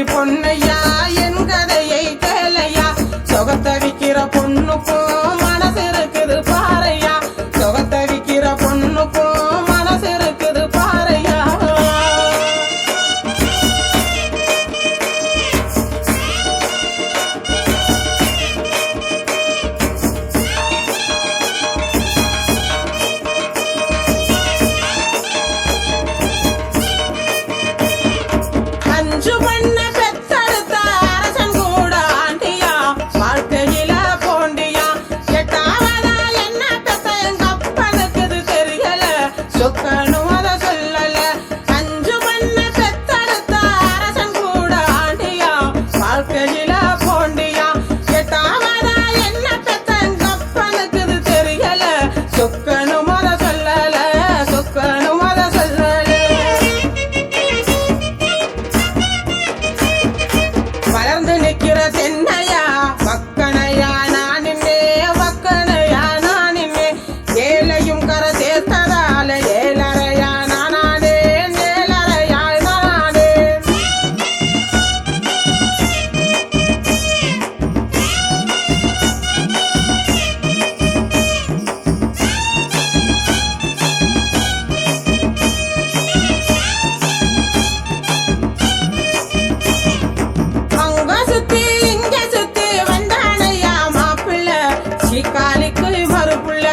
பொன்னையா என் கதையை கேளையா சொகத்த விக்கிற பொண்ணுக்கும் மனசு இருக்குது பாறையா சொகத்த விக்கிற பொண்ணுக்கும் மனசு இருக்குது பாறையா அஞ்சு பண்ண பெத்தெடுத்த அரசன் கூட ஆண்டியா வாழ்க்கையில போண்டியா எட்டாவதா என்ன பெத்த எங்க அப்பனுக்கு தெரியல சொக்கனும் அத சொல்லல அஞ்சு பண்ண பெத்தெடுத்த அரசன் கூட ஆண்டியா வாழ்க்கையில போண்டியா எட்டாவதா என்ன பெத்த எங்க அப்பனுக்கு தெரியல சொக்கனும் அத சொல்லல சொக்கனும் அத சொல்லல வளர்ந்து நிக்கிற தென்னையா வக்கனையா நான் நின்னே வக்கனையா நான் நின்னே ஏழையும் கர சேர்த்ததால ஏழரையா நானே ஏழரையா நானே அங்க சுத்தி இங்க சுத்தி வந்தானையா மாப்பிள்ள சீக்காலிக்கு மறுப்புள்ள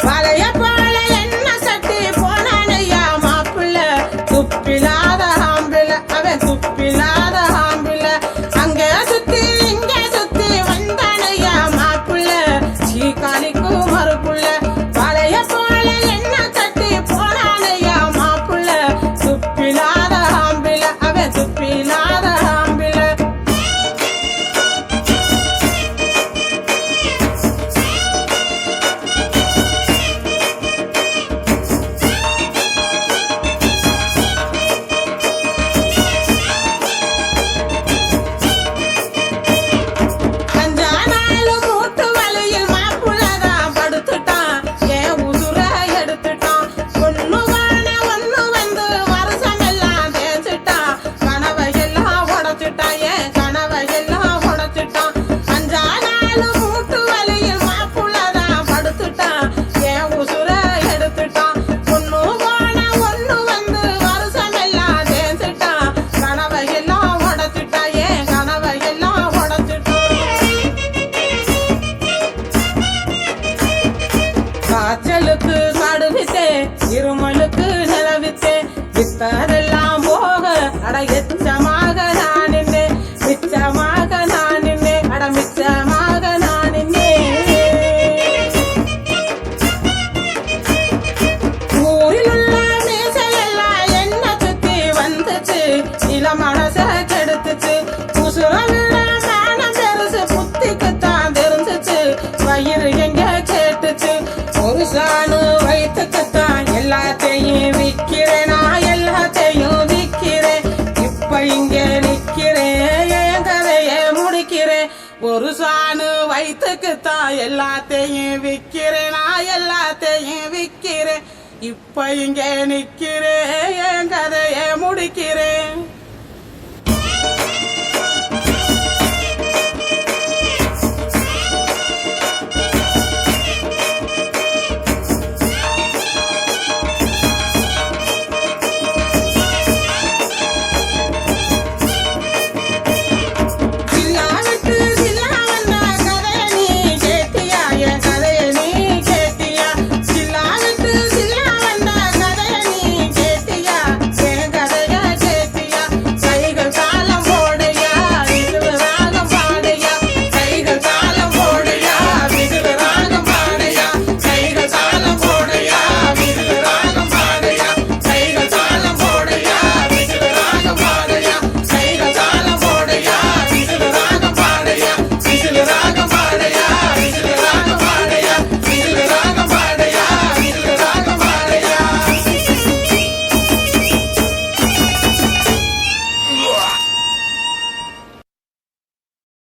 பழைய போல என்ன சட்டி போனானையா மாப்பிள்ள துப்பில்லாத ஆம்பிள்ள அவன் துப்பில்லாத ஆம்பிள்ள அங்க சுத்தி இங்க சுத்தி வந்தானையா மாப்பிள்ள சீக்காலிக்கு மறுப்புள்ள பழைய போல என்ன சட்டி போனானையா மாப்பிள்ள துப்பில்லாத ஆம்பிள்ள அவன் துப்பில்லாத ஆம்பிள்ள அஞ்சானாலும் மூட்டு வலியில் மாப்புள்ளதான் படுத்துட்டான் என் உசுர எடுத்துட்டான் ஒண்ணு வான ஒண்ணு வந்து வருஷமெல்லாம் தேய்ச்சிட்டான் கனவையெல்லாம் உடைச்சிட்டான் என் கனவையெல்லாம் உடைச்சிட்டான் அஞ்சானாலும் மூட்டு வலியில் மாப்புள்ளதான் படுத்துட்டான் என் உசுர எடுத்துட்டான் ஒண்ணு வான ஒண்ணு வந்து வருஷமெல்லாம் தேய்ச்சிட்டான் கனவையெல்லாம் உடைச்சிட்டான் என் கனவையெல்லாம் உடைச்சிட்டான் காய்ச்சலுக்கு கடுவித்தே இருமலுக்கு நிலவித்தே வித்ததெல்லாம் போக அட எச்சமாக நான் நின்னே மிச்சமாக நான் நின்னே அட மிச்சமாக நான் நின்னே ஊரில் உள்ள மீசையெல்லாம் என்ன சுத்தி வந்துச்சு இள மனச கெடுத்துச்சு உசுர விட மானம் பெருசு புத்திக்குத்தான் தெரிஞ்சுச்சு வயிறு எங்க கேட்டுச்சு ஒரு சாணு வயிற்றுக்குத்தான் எல்லாத்தையும் விக்கிறேன் நான் எல்லாத்தையும் விக்கிறேன் இப்ப இங்க நிக்கிறேன் என் கதையை முடிக்கிறேன் ஒரு சாணு வயிற்றுக்குத்தான் எல்லாத்தையும் விக்கிறேன் நான் எல்லாத்தையும் விக்கிறேன் இப்ப இங்க நிக்கிறேன் என் கதையை முடிக்கிறேன்